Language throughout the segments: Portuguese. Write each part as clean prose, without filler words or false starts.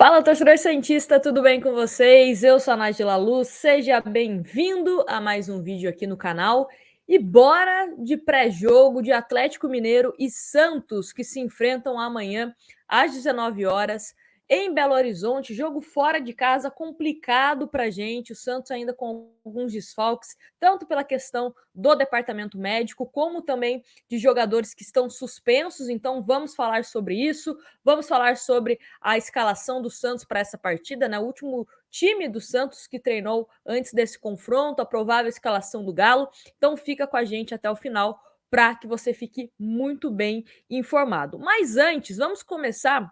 Fala, torcedor santista, tudo bem com vocês? Eu sou a Nájila Luz, seja bem-vindo a mais um vídeo aqui no canal. E bora de pré-jogo de Atlético Mineiro e Santos, que se enfrentam amanhã às 19 horas em Belo Horizonte. Jogo fora de casa, complicado pra gente. O Santos ainda com alguns desfalques, tanto pela questão do departamento médico, como também de jogadores que estão suspensos. Então vamos falar sobre isso, vamos falar sobre a escalação do Santos para essa partida, né? O último time do Santos que treinou antes desse confronto, a provável escalação do Galo. Então fica com a gente até o final para que você fique muito bem informado. Mas antes, vamos começar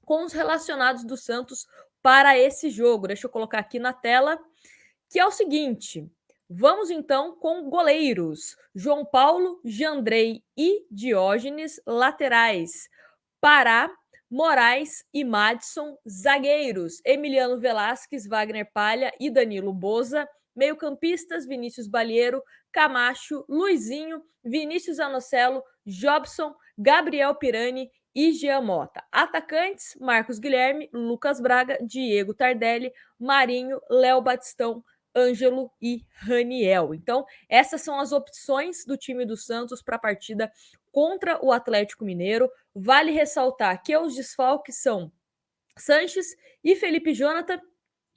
com os relacionados do Santos para esse jogo. Deixa eu colocar aqui na tela, que é o seguinte. Vamos então com goleiros. João Paulo, Jandrei e Diógenes, laterais. Pará, Moraes e Madison, zagueiros, Emiliano Velasquez, Wagner Palha e Danilo Boza, meio-campistas, Vinícius Balieiro, Camacho, Luizinho, Vinícius Anocelo, Jobson, Gabriel Pirani e Jean Mota. Atacantes, Marcos Guilherme, Lucas Braga, Diego Tardelli, Marinho, Léo Batistão, Ângelo e Raniel. Então, essas são as opções do time do Santos para a partida contra o Atlético Mineiro. Vale ressaltar que os desfalques são Sanches e Felipe Jonathan,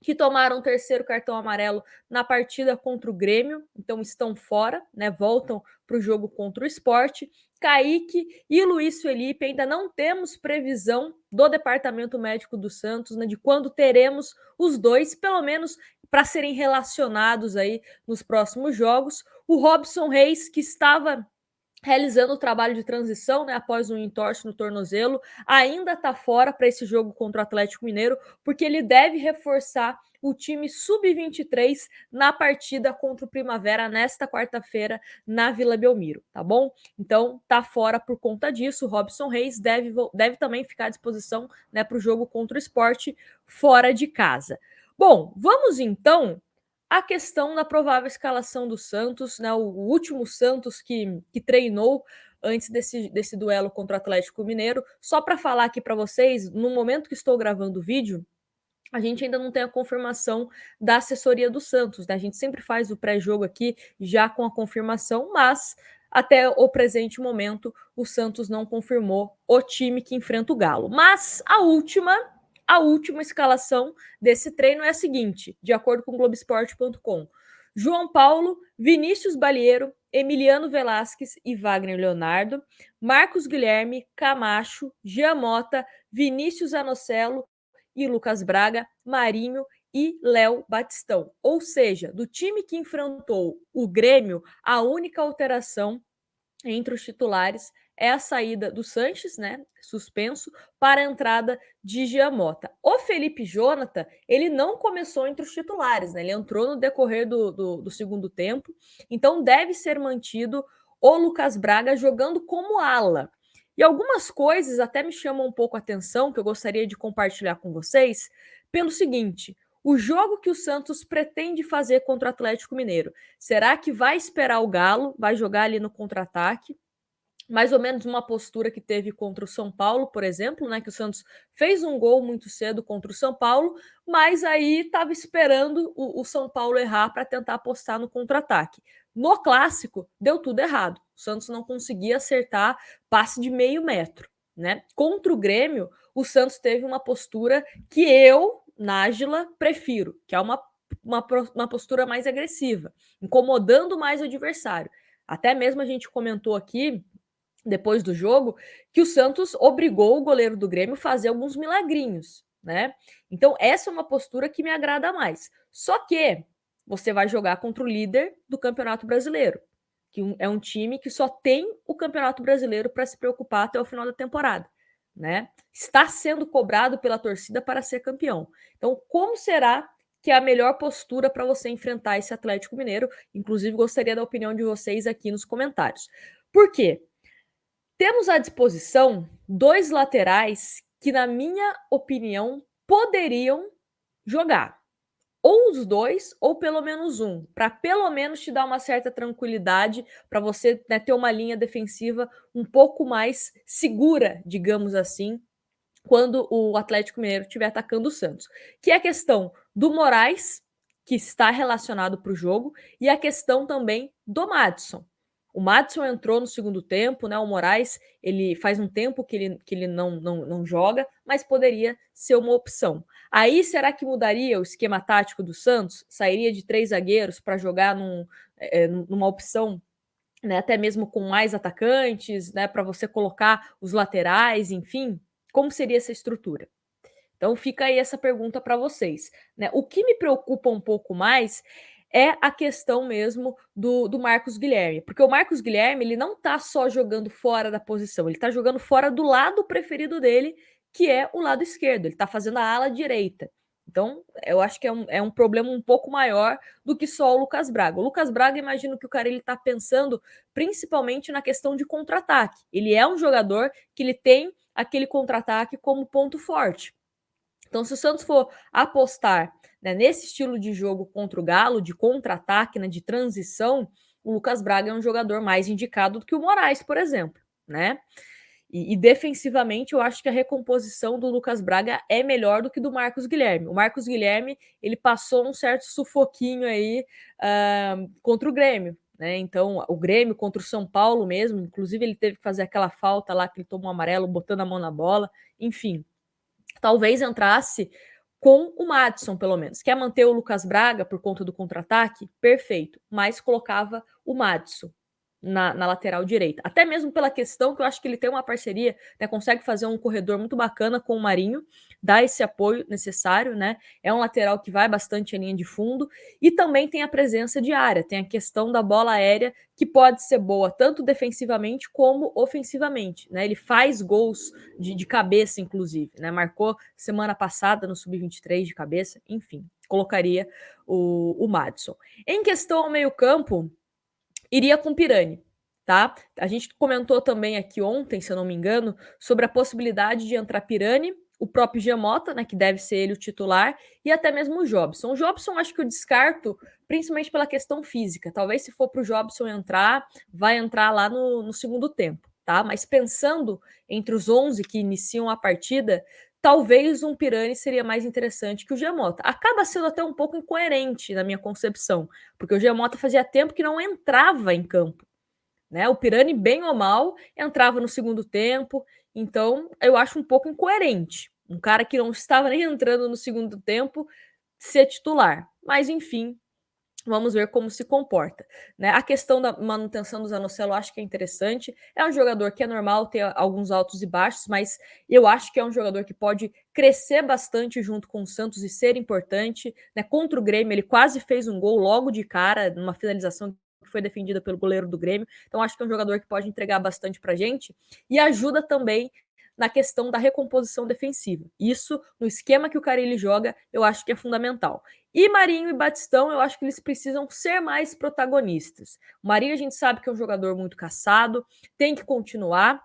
que tomaram o terceiro cartão amarelo na partida contra o Grêmio, então estão fora, né? Voltam para o jogo contra o Sport. Kaique e Luiz Felipe, ainda não temos previsão do departamento médico do Santos, né? De quando teremos os dois, pelo menos para serem relacionados aí nos próximos jogos. O Robson Reis, que estava realizando o trabalho de transição, né, após um entorse no tornozelo, ainda está fora para esse jogo contra o Atlético Mineiro, porque ele deve reforçar o time sub-23 na partida contra o Primavera nesta quarta-feira na Vila Belmiro, tá bom? Então tá fora por conta disso. O Robson Reis deve também ficar à disposição, né, para o jogo contra o Sport fora de casa. Bom, vamos então a questão da provável escalação do Santos, né? O último Santos que treinou antes desse duelo contra o Atlético Mineiro. Só para falar aqui para vocês, no momento que estou gravando o vídeo, a gente ainda não tem a confirmação da assessoria do Santos, né? A gente sempre faz o pré-jogo aqui já com a confirmação, mas até o presente momento o Santos não confirmou o time que enfrenta o Galo. Mas a última escalação desse treino é a seguinte, de acordo com o Globoesporte.com. João Paulo, Vinícius Balieiro, Emiliano Velasquez e Wagner Leonardo, Marcos Guilherme, Camacho, Giamota, Vinícius Anocelo e Lucas Braga, Marinho e Léo Batistão. Ou seja, do time que enfrentou o Grêmio, a única alteração entre os titulares é a saída do Sanches, né, suspenso, para a entrada de Giamota. O Felipe Jonathan, ele não começou entre os titulares, né, ele entrou no decorrer do segundo tempo, então deve ser mantido o Lucas Braga jogando como ala. E algumas coisas até me chamam um pouco a atenção, que eu gostaria de compartilhar com vocês, pelo seguinte: o jogo que o Santos pretende fazer contra o Atlético Mineiro, será que vai esperar o Galo, vai jogar ali no contra-ataque? Mais ou menos uma postura que teve contra o São Paulo, por exemplo, né? Que o Santos fez um gol muito cedo contra o São Paulo, mas aí estava esperando o São Paulo errar para tentar apostar no contra-ataque. No clássico, deu tudo errado. O Santos não conseguia acertar passe de meio metro, né? Contra o Grêmio, o Santos teve uma postura que eu, Nájila, prefiro, que é uma postura mais agressiva, incomodando mais o adversário. Até mesmo a gente comentou aqui depois do jogo, que o Santos obrigou o goleiro do Grêmio a fazer alguns milagrinhos, né? Então, essa é uma postura que me agrada mais. Só que você vai jogar contra o líder do Campeonato Brasileiro, que é um time que só tem o Campeonato Brasileiro para se preocupar até o final da temporada, né? Está sendo cobrado pela torcida para ser campeão. Então, como será que é a melhor postura para você enfrentar esse Atlético Mineiro? Inclusive, gostaria da opinião de vocês aqui nos comentários. Por quê? Temos à disposição dois laterais que, na minha opinião, poderiam jogar. Ou os dois, ou pelo menos um, para pelo menos te dar uma certa tranquilidade, para você, né, ter uma linha defensiva um pouco mais segura, digamos assim, quando o Atlético Mineiro estiver atacando o Santos, que é a questão do Moraes, que está relacionado para o jogo, e a questão também do Maddison. O Maddison entrou no segundo tempo, né? O Moraes, ele faz um tempo que ele não joga, mas poderia ser uma opção. Aí, será que mudaria o esquema tático do Santos? Sairia de 3 zagueiros para jogar numa opção, né, até mesmo com mais atacantes, né, para você colocar os laterais, enfim? Como seria essa estrutura? Então fica aí essa pergunta para vocês, né? O que me preocupa um pouco mais é a questão mesmo do Marcos Guilherme, porque o Marcos Guilherme ele não está só jogando fora da posição, ele está jogando fora do lado preferido dele, que é o lado esquerdo, ele está fazendo a ala direita. Então, eu acho que é um problema um pouco maior do que só o Lucas Braga. O Lucas Braga, imagino que o cara ele está pensando principalmente na questão de contra-ataque. Ele é um jogador que ele tem aquele contra-ataque como ponto forte. Então, se o Santos for apostar, né, nesse estilo de jogo contra o Galo, de contra-ataque, né, de transição, o Lucas Braga é um jogador mais indicado do que o Moraes, por exemplo, né? E defensivamente, eu acho que a recomposição do Lucas Braga é melhor do que do Marcos Guilherme. O Marcos Guilherme, ele passou um certo sufoquinho aí contra o Grêmio, né? Então, o Grêmio contra o São Paulo mesmo, inclusive ele teve que fazer aquela falta lá que ele tomou um amarelo, botando a mão na bola, enfim. Talvez entrasse com o Maddison, pelo menos. Quer manter o Lucas Braga por conta do contra-ataque? Perfeito. Mas colocava o Maddison na lateral direita. Até mesmo pela questão que eu acho que ele tem uma parceria, né, consegue fazer um corredor muito bacana com o Marinho, dá esse apoio necessário, né? É um lateral que vai bastante em linha de fundo e também tem a presença de área, tem a questão da bola aérea que pode ser boa tanto defensivamente como ofensivamente, né? Ele faz gols de cabeça, inclusive, né? Marcou semana passada no Sub-23 de cabeça, enfim, colocaria o Maddison. Em questão ao meio-campo, iria com Pirani, tá? A gente comentou também aqui ontem, se eu não me engano, sobre a possibilidade de entrar Pirani, o próprio Giamota, né, que deve ser ele o titular, e até mesmo o Jobson. O Jobson acho que eu descarto, principalmente pela questão física. Talvez se for para o Jobson entrar, vai entrar lá no segundo tempo, tá? Mas pensando entre os 11 que iniciam a partida, talvez um Pirani seria mais interessante que o Giamota. Acaba sendo até um pouco incoerente na minha concepção, porque o Giamota fazia tempo que não entrava em campo, né? O Pirani, bem ou mal, entrava no segundo tempo, então eu acho um pouco incoerente. Um cara que não estava nem entrando no segundo tempo ser titular. Mas enfim, vamos ver como se comporta, né? A questão da manutenção do Zanocelo eu acho que é interessante. É um jogador que é normal ter alguns altos e baixos, mas eu acho que é um jogador que pode crescer bastante junto com o Santos e ser importante, né? Contra o Grêmio, ele quase fez um gol logo de cara, numa finalização que foi defendida pelo goleiro do Grêmio. Então, acho que é um jogador que pode entregar bastante pra gente e ajuda também na questão da recomposição defensiva. Isso, no esquema que o Carille joga, eu acho que é fundamental. E Marinho e Batistão, eu acho que eles precisam ser mais protagonistas. O Marinho a gente sabe que é um jogador muito caçado, tem que continuar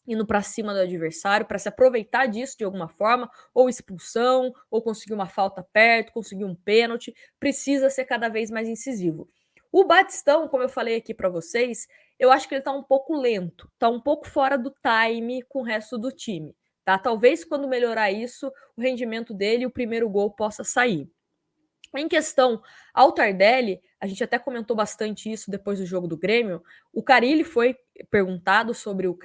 indo para cima do adversário para se aproveitar disso de alguma forma, ou expulsão, ou conseguir uma falta perto, conseguir um pênalti, precisa ser cada vez mais incisivo. O Batistão, como eu falei aqui para vocês, eu acho que ele está um pouco lento, está um pouco fora do time com o resto do time, tá? Talvez quando melhorar isso, o rendimento dele e o primeiro gol possa sair. Em questão ao Tardelli, a gente até comentou bastante isso depois do jogo do Grêmio. O Carille foi perguntado sobre o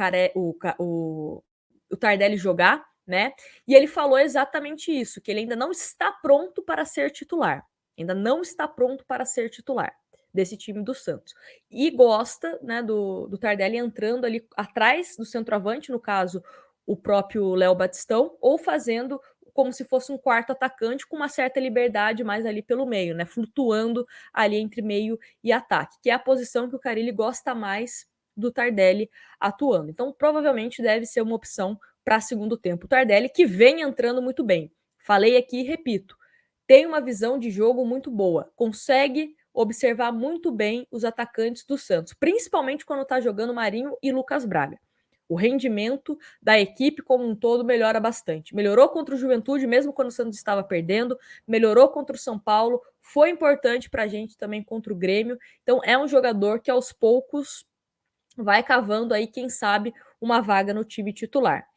Tardelli jogar, né? E ele falou exatamente isso: que ele ainda não está pronto para ser titular. Ainda não está pronto para ser titular desse time do Santos. E gosta, né, do Tardelli entrando ali atrás do centroavante, no caso, o próprio Léo Batistão, ou fazendo como se fosse um quarto atacante com uma certa liberdade mais ali pelo meio, né? Flutuando ali entre meio e ataque, que é a posição que o Carille gosta mais do Tardelli atuando. Então, provavelmente deve ser uma opção para segundo tempo. O Tardelli que vem entrando muito bem. Falei aqui e repito, tem uma visão de jogo muito boa, consegue observar muito bem os atacantes do Santos, principalmente quando está jogando Marinho e Lucas Braga. O rendimento da equipe como um todo melhora bastante. Melhorou contra o Juventude, mesmo quando o Santos estava perdendo, melhorou contra o São Paulo, foi importante para a gente também contra o Grêmio. Então, é um jogador que aos poucos vai cavando aí, quem sabe, uma vaga no time titular.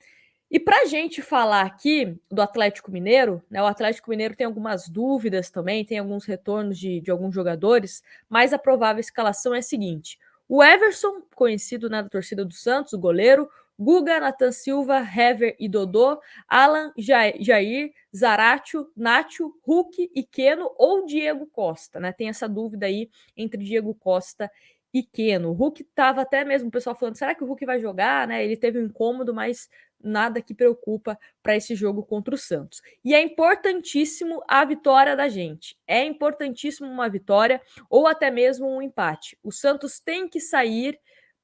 E para a gente falar aqui do Atlético Mineiro, né, o Atlético Mineiro tem algumas dúvidas também, tem alguns retornos de alguns jogadores, mas a provável escalação é a seguinte: o Everson, conhecido na torcida do Santos, o goleiro, Guga, Nathan Silva, Hever e Dodô, Alan, Jair, Zaratio, Nacho, Hulk e Keno ou Diego Costa, né? Tem essa dúvida aí entre Diego Costa e Keno. O Hulk estava até mesmo o pessoal falando, será que o Hulk vai jogar, né? Ele teve um incômodo, mas nada que preocupa para esse jogo contra o Santos. E é importantíssimo a vitória da gente. É importantíssimo uma vitória ou até mesmo um empate. O Santos tem que sair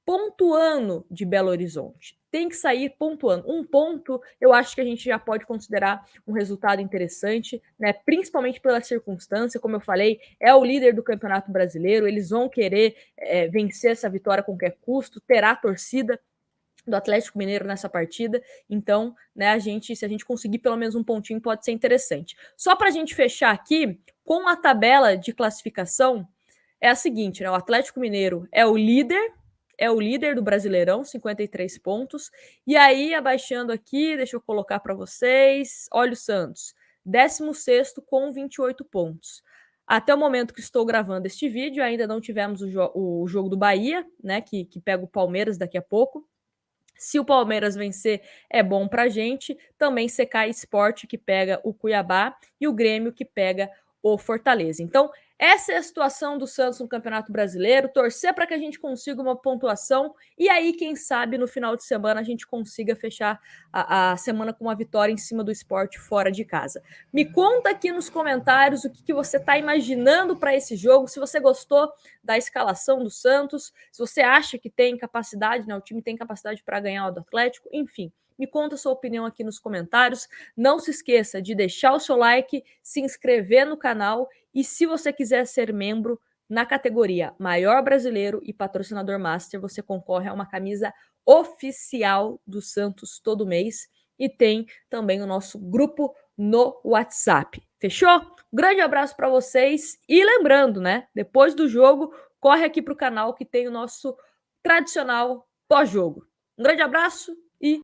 pontuando de Belo Horizonte. Tem que sair pontuando. Um ponto, eu acho que a gente já pode considerar um resultado interessante, né? Principalmente pela circunstância, como eu falei, é o líder do Campeonato Brasileiro. Eles vão querer vencer essa vitória a qualquer custo, terá torcida do Atlético Mineiro nessa partida. Então, né, se a gente conseguir pelo menos um pontinho, pode ser interessante. Só para a gente fechar aqui, com a tabela de classificação, é a seguinte, né? O Atlético Mineiro é o líder do Brasileirão, 53 pontos. E aí, abaixando aqui, deixa eu colocar para vocês, olha o Santos, 16º com 28 pontos. Até o momento que estou gravando este vídeo, ainda não tivemos o jogo do Bahia, né, que pega o Palmeiras daqui a pouco. Se o Palmeiras vencer, é bom para a gente. Também CK Sport, que pega o Cuiabá, e o Grêmio, que pega o Fortaleza. Então, essa é a situação do Santos no Campeonato Brasileiro. Torcer para que a gente consiga uma pontuação e aí, quem sabe, no final de semana a gente consiga fechar a semana com uma vitória em cima do Sport fora de casa. Me conta aqui nos comentários o que você está imaginando para esse jogo, se você gostou da escalação do Santos, se você acha que tem capacidade, né, o time tem capacidade para ganhar o do Atlético, enfim. Me conta a sua opinião aqui nos comentários. Não se esqueça de deixar o seu like, se inscrever no canal e se você quiser ser membro na categoria Maior Brasileiro e Patrocinador Master, você concorre a uma camisa oficial do Santos todo mês e tem também o nosso grupo no WhatsApp. Fechou? Grande abraço para vocês e lembrando, né, depois do jogo, corre aqui para o canal que tem o nosso tradicional pós-jogo. Um grande abraço